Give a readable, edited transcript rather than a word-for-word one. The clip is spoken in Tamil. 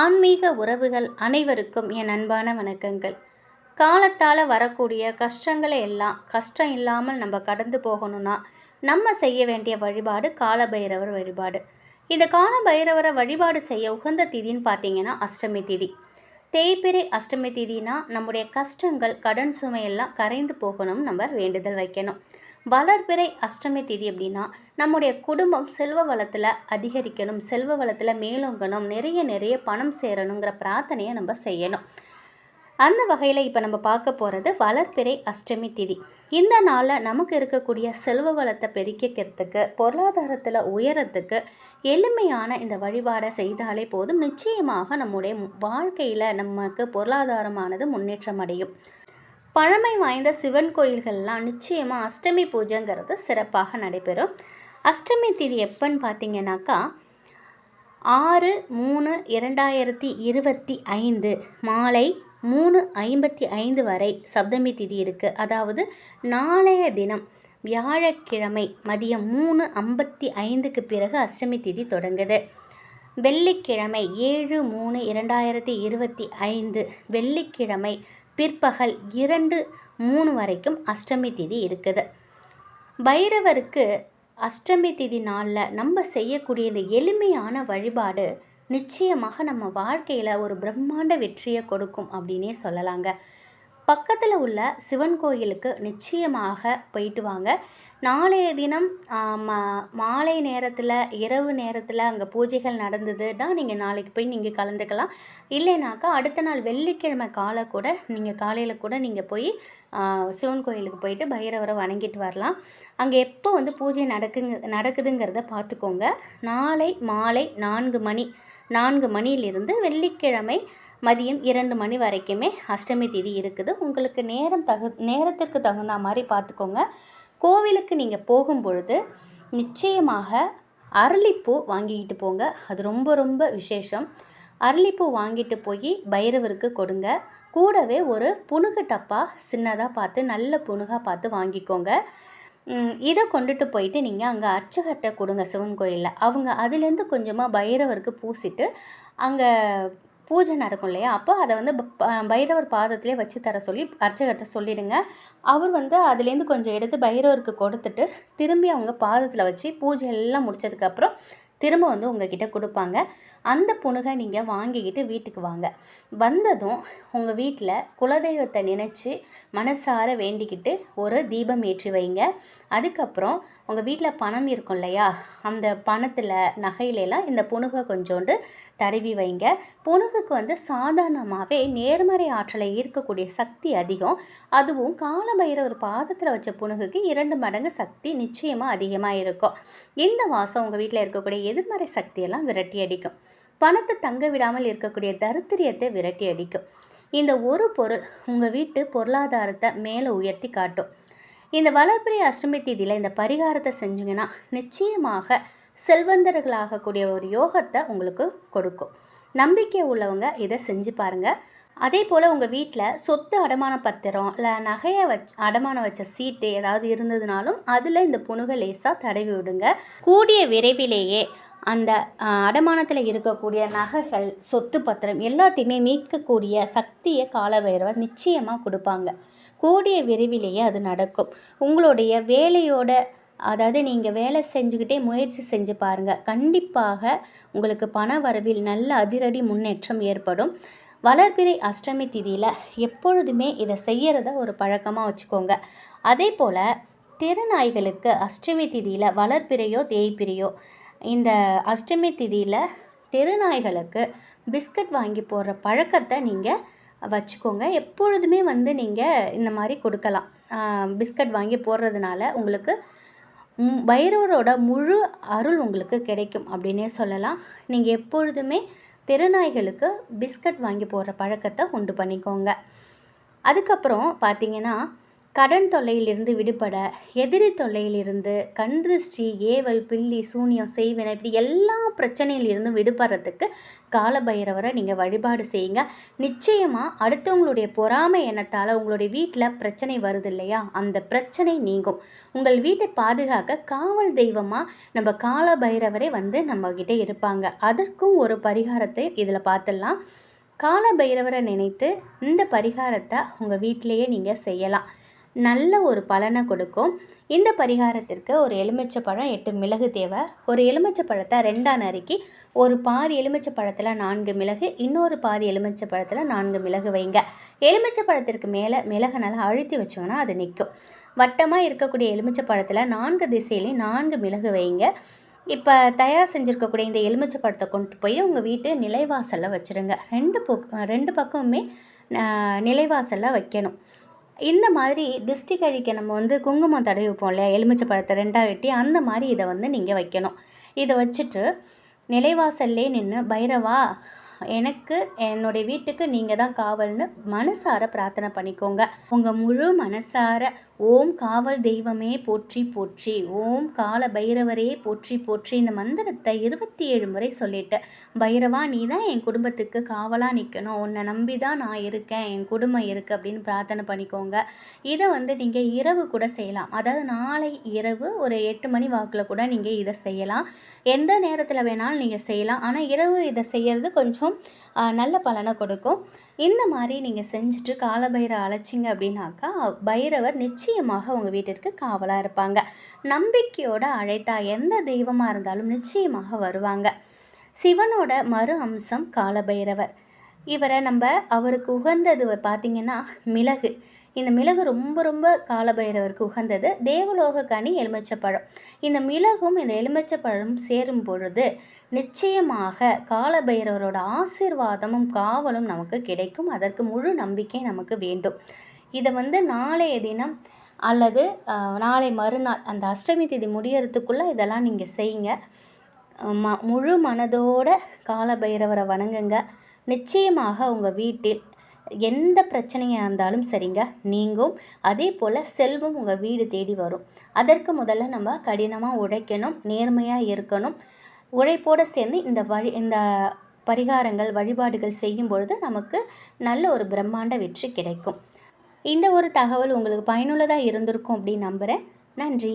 ஆன்மீக உறவுகள் அனைவருக்கும் என் அன்பான வணக்கங்கள். காலத்தால் வரக்கூடிய கஷ்டங்களை எல்லாம் கஷ்டம் இல்லாமல் நம்ம கடந்து போகணும்னா நம்ம செய்ய வேண்டிய வழிபாடு காலபைரவர் வழிபாடு. இந்த காலபைரவரை வழிபாடு செய்ய உகந்த திதின்னு பார்த்தீங்கன்னா அஷ்டமி திதி. தேய்பிறை அஷ்டமி திதினா நம்முடைய கஷ்டங்கள் கடன் சுமையெல்லாம் கரைந்து போகணும்னு நம்ம வேண்டுதல் வைக்கணும். வளர்பிறை அஷ்டமி திதி அப்படின்னா நம்முடைய குடும்பம் செல்வ வளத்தில் அதிகரிக்கணும், செல்வ வளத்தில் மேலோங்கணும், நிறைய பணம் சேரணுங்கிற பிரார்த்தனையை நம்ம செய்யணும். அந்த வகையில் இப்போ நம்ம பார்க்க போகிறது வளர்பிறை அஷ்டமி திதி. இந்த நாளில் நமக்கு இருக்கக்கூடிய செல்வ வளத்தை பெருக்கிக்கிறதுக்கு, பொருளாதாரத்தில் உயரத்துக்கு எளிமையான இந்த வழிபாடை செய்தாலே போதும். நிச்சயமாக நம்முடைய வாழ்க்கையில் நமக்கு பொருளாதாரமானது முன்னேற்றம் அடையும். பழமை வாய்ந்த சிவன் கோயில்கள்லாம் நிச்சயமாக அஷ்டமி பூஜைங்கிறது சிறப்பாக நடைபெறும். அஷ்டமி திதி எப்போன்னு பார்த்தீங்கன்னாக்கா 6/3/2025 மாலை 3:55 வரை சப்தமி திதி இருக்குது. அதாவது நாளைய தினம் வியாழக்கிழமை மதியம் 3:55க்கு பிறகு அஷ்டமி திதி தொடங்குது. வெள்ளிக்கிழமை 7/3/2025 வெள்ளிக்கிழமை பிற்பகல் 2:03 வரைக்கும் அஷ்டமி திதி இருக்குது. பைரவருக்கு அஷ்டமி திதி நாளில் நம்ம செய்யக்கூடிய இந்த எளிமையான வழிபாடு நிச்சயமாக நம்ம வாழ்க்கையில் ஒரு பிரம்மாண்ட வெற்றியை கொடுக்கும் அப்படின்னே சொல்லலாங்க. பக்கத்தில் உள்ள சிவன் கோயிலுக்கு நிச்சயமாக போயிட்டு வாங்க. நாளைய தினம் மாலை நேரத்தில் இரவு நேரத்தில் அங்கே பூஜைகள் நடந்ததுன்னா நீங்கள் நாளைக்கு போய் நீங்கள் கலந்துக்கலாம். இல்லைனாக்கா அடுத்த நாள் வெள்ளிக்கிழமை காலையில் கூட நீங்கள் போய் சிவன் கோயிலுக்கு போயிட்டு பைரவரை வணங்கிட்டு வரலாம். அங்கே எப்போ பூஜை நடக்குதுங்கிறத பார்த்துக்கோங்க. நாளை மாலை 4 மணியிலிருந்து வெள்ளிக்கிழமை மதியம் 2 மணி வரைக்குமே அஷ்டமி திதி இருக்குது. உங்களுக்கு நேரத்திற்கு தகுந்த மாதிரி பார்த்துக்கோங்க. கோவிலுக்கு நீங்கள் போகும் பொழுது நிச்சயமாக அரளிப்பூ வாங்கிக்கிட்டு போங்க. அது ரொம்ப விசேஷம். அரளிப்பூ வாங்கிட்டு போய் பைரவருக்கு கொடுங்க. கூடவே ஒரு புனுகு டப்பா சின்னதாக பார்த்து நல்ல புனுகாக பார்த்து வாங்கிக்கோங்க. இதை கொண்டுட்டு போயிட்டு நீங்கள் அங்கே அர்ச்சகர்கிட்ட கொடுங்க. சிவன் கோயிலில் அவங்க அதுலேருந்து கொஞ்சமாக பைரவருக்கு பூசிட்டு அங்கே பூஜை நடக்கும் இல்லையா, அப்போ அதை பைரவர் பாதத்திலே வச்சு தர சொல்லி அர்ச்சகர்கிட்ட சொல்லிவிடுங்க. அவர் அதுலேருந்து கொஞ்சம் எடுத்து பைரவருக்கு கொடுத்துட்டு திரும்பி அவங்க பாதத்தில் வச்சு பூஜை எல்லாம் முடித்ததுக்கப்புறம் திரும்ப உங்ககிட்ட கொடுப்பாங்க. அந்த புனுகை நீங்கள் வாங்கிக்கிட்டு வீட்டுக்கு வாங்க. வந்ததும் உங்கள் வீட்டில் குலதெய்வத்தை நினச்சி மனசார வேண்டிக்கிட்டு ஒரு தீபம் ஏற்றி வைங்க. அதுக்கப்புறம் உங்கள் வீட்டில் பணம் இருக்கும் இல்லையா, அந்த பணத்தில் நகையிலெல்லாம் இந்த புனுகை கொஞ்சோண்டு தடவி வைங்க. புனுகுக்கு சாதாரணமாகவே நேர்மறை ஆற்றலை ஈர்க்கக்கூடிய சக்தி அதிகம். அதுவும் காலபைரவர் பாதத்தில் வச்ச புனுகுக்கு 2 மடங்கு சக்தி நிச்சயமாக அதிகமாக இருக்கும். இந்த வாசம் உங்கள் வீட்டில் இருக்கக்கூடிய எதிர்மறை சக்தியெல்லாம் விரட்டி அடிக்கும். பணத்தை தங்க விடாமல் இருக்கக்கூடிய தரித்திரியத்தை விரட்டி அடிக்கும். இந்த ஒரு பொருள் உங்கள் வீட்டு பொருளாதாரத்தை மேலே உயர்த்தி காட்டும். இந்த வளர்பிறை அஷ்டமி திதியில் இந்த பரிகாரத்தை செஞ்சிங்கன்னா நிச்சயமாக செல்வந்தர்களாகக்கூடிய ஒரு யோகத்தை உங்களுக்கு கொடுக்கும். நம்பிக்கை உள்ளவங்க இதை செஞ்சு பாருங்கள். அதே போல் உங்கள் வீட்டில் சொத்து அடமான பத்திரம் இல்லை நகையை அடமானம் வச்ச சீட்டு ஏதாவது இருந்ததுனாலும் அதில் இந்த புனுகை லேசாக தடவி விடுங்க. கூடிய விரைவிலேயே அந்த அடமானத்தில் இருக்கக்கூடிய நகைகள், சொத்து பத்திரம் எல்லாத்தையுமே மீட்கக்கூடிய சக்தியை காலபைரவர் நிச்சயமாக கொடுப்பாங்க. கூடிய விரைவிலேயே அது நடக்கும். உங்களுடைய வேலையோட அதாவது நீங்கள் வேலை செஞ்சுக்கிட்டே முயற்சி செஞ்சு பாருங்கள். கண்டிப்பாக உங்களுக்கு பண வரவில் நல்ல அதிரடி முன்னேற்றம் ஏற்படும். வளர்பிறை அஷ்டமி திதியில் எப்பொழுதுமே இதை செய்கிறத ஒரு பழக்கமாக வச்சுக்கோங்க. அதே போல் திருநாய்களுக்கு அஷ்டமி திதியில் வளர்பிறையோ தேய்பிறையோ இந்த அஷ்டமி திதியில் திருநாய்களுக்கு பிஸ்கட் வாங்கி போடுற பழக்கத்தை நீங்கள் வச்சுக்கோங்க. எப்பொழுதுமே நீங்கள் இந்த மாதிரி கொடுக்கலாம். பிஸ்கட் வாங்கி போடுறதுனால உங்களுக்கு பைரவரோட முழு அருள் உங்களுக்கு கிடைக்கும் அப்படின்னே சொல்லலாம். நீங்கள் எப்பொழுதுமே திருநாய்களுக்கு பிஸ்கட் வாங்கி போடுற பழக்கத்தை உண்டு பண்ணிக்கோங்க. அதுக்கப்புறம் பார்த்திங்கன்னா கடன் தொல்லையிலிருந்து விடுபட, எதிரி தொல்லையிலிருந்து, கண் திருஷ்டி, ஏவல், பில்லி, சூனியம், செய்வினை இப்படி எல்லா பிரச்சனையிலிருந்தும் விடுபடுறதுக்கு காலபைரவரை நீங்கள் வழிபாடு செய்யுங்க. நிச்சயமாக அடுத்தவங்களுடைய பொறாமை எண்ணத்தால் உங்களுடைய வீட்டில் பிரச்சனை வருது இல்லையா, அந்த பிரச்சனை நீங்கும். உங்கள் வீட்டை பாதுகாக்க காவல் தெய்வமாக நம்ம காலபைரவரே வந்து நம்மக்கிட்ட இருப்பாங்க. அதற்கும் ஒரு பரிகாரத்தை இதில் பார்த்துடலாம். காலபைரவரை நினைத்து இந்த பரிகாரத்தை உங்கள் வீட்டிலையே நீங்கள் செய்யலாம். நல்ல ஒரு பலனை கொடுக்கும். இந்த பரிகாரத்திற்கு ஒரு எலுமிச்சை பழம் 8 மிளகு தேவை. ஒரு எலுமிச்சை பழத்தை 2ஆக நறுக்கி ஒரு பாதி எலுமிச்சை பழத்தில் 4 மிளகு, இன்னொரு பாதி எலுமிச்சை பழத்தில் 4 மிளகு வைங்க. எலுமிச்சை பழத்திற்கு மேலே மிளகு நல்லா அழுத்தி வச்சோன்னா அது நிற்கும். வட்டமாக இருக்கக்கூடிய எலுமிச்சை பழத்தில் 4 திசையிலையும் 4 மிளகு வைங்க. இப்போ தயார் செஞ்சுருக்கக்கூடிய இந்த எலுமிச்சை பழத்தை கொண்டு போய் உங்கள் வீட்டு நிலைவாசலில் வச்சுருங்க. 2 பக்கமுமே நிலைவாசலில் வைக்கணும். இந்த மாதிரி திஷ்டி கழிக்க நம்ம வந்து குங்குமம் தடவி வைப்போம் இல்லையா, எலுமிச்சை பழத்தை 2ஆக வெட்டி அந்த மாதிரி இதை வந்து நீங்கள் வைக்கணும். இதை வச்சுட்டு நிலைவாசல்லே நின்று பைரவா எனக்கு என்னுடைய வீட்டுக்கு நீங்கள் தான் காவல்னு மனசார பிரார்த்தனை பண்ணிக்கோங்க. உங்கள் முழு மனசார ஓம் காவல் தெய்வமே போற்றி போற்றி, ஓம் கால பைரவரே போற்றி போற்றி இந்த மந்திரத்தை 27 முறை சொல்லிட்டு, பைரவா நீ தான் என் குடும்பத்துக்கு காவலாக நிற்கணும், உன்னை நம்பி தான் நான் இருக்கேன், என் குடும்பம் இருக்குது அப்படின்னு பிரார்த்தனை பண்ணிக்கோங்க. இதை வந்து நீங்கள் இரவு கூட செய்யலாம். அதாவது நாளை இரவு ஒரு 8 மணி வாக்கில் கூட நீங்கள் இதை செய்யலாம். எந்த நேரத்தில் வேணாலும் நீங்கள் செய்யலாம். ஆனால் இரவு இதை செய்கிறது கொஞ்சம் நல்ல பலனை கொடுக்கும். இந்த மாதிரி நீங்கள் செஞ்சுட்டு காலபைரவரை அழைச்சிங்க அப்படின்னாக்கா பைரவர் நிச்சயமாக உங்கள் வீட்டிற்கு காவலாக இருப்பாங்க. நம்பிக்கையோடு அழைத்தா எந்த தெய்வமாக இருந்தாலும் நிச்சயமாக வருவாங்க. சிவனோட மறு அம்சம் காலபைரவர். இவரை அவருக்கு உகந்தது பார்த்திங்கன்னா மிளகு. இந்த மிளகு ரொம்ப ரொம்ப காலபைரவருக்கு உகந்தது. தேவலோக கனி எலுமிச்சப்பழம். இந்த மிளகும் இந்த எலுமிச்சப்பழமும் சேரும் பொழுது நிச்சயமாக காலபைரவரோட ஆசீர்வாதமும் காவலும் நமக்கு கிடைக்கும். அதற்கு முழு நம்பிக்கை நமக்கு வேண்டும். இதை வந்து நாளைய தினம் அல்லது நாளை மறுநாள் அந்த அஷ்டமி திதி முடியறதுக்குள்ளே இதெல்லாம் நீங்கள் செய்யுங்க. முழு மனதோட காலபைரவரை வணங்குங்க. நிச்சயமாக உங்கள் வீட்டில் எந்த பிரச்சனையாக இருந்தாலும் சரிங்க நீங்கும். அதே போல் செல்வம் உங்கள் வீடு தேடி வரும். அதற்கு முதல்ல நம்ம கடினமாக உழைக்கணும், நேர்மையாக இருக்கணும். உழைப்போடு சேர்ந்து இந்த பரிகாரங்கள் வழிபாடுகள் செய்யும் பொழுது நமக்கு நல்ல ஒரு பிரம்மாண்ட வெற்றி கிடைக்கும். இந்த ஒரு தகவல் உங்களுக்கு பயனுள்ளதாக இருந்திருக்கும் அப்படின்னு நம்புகிறேன். நன்றி.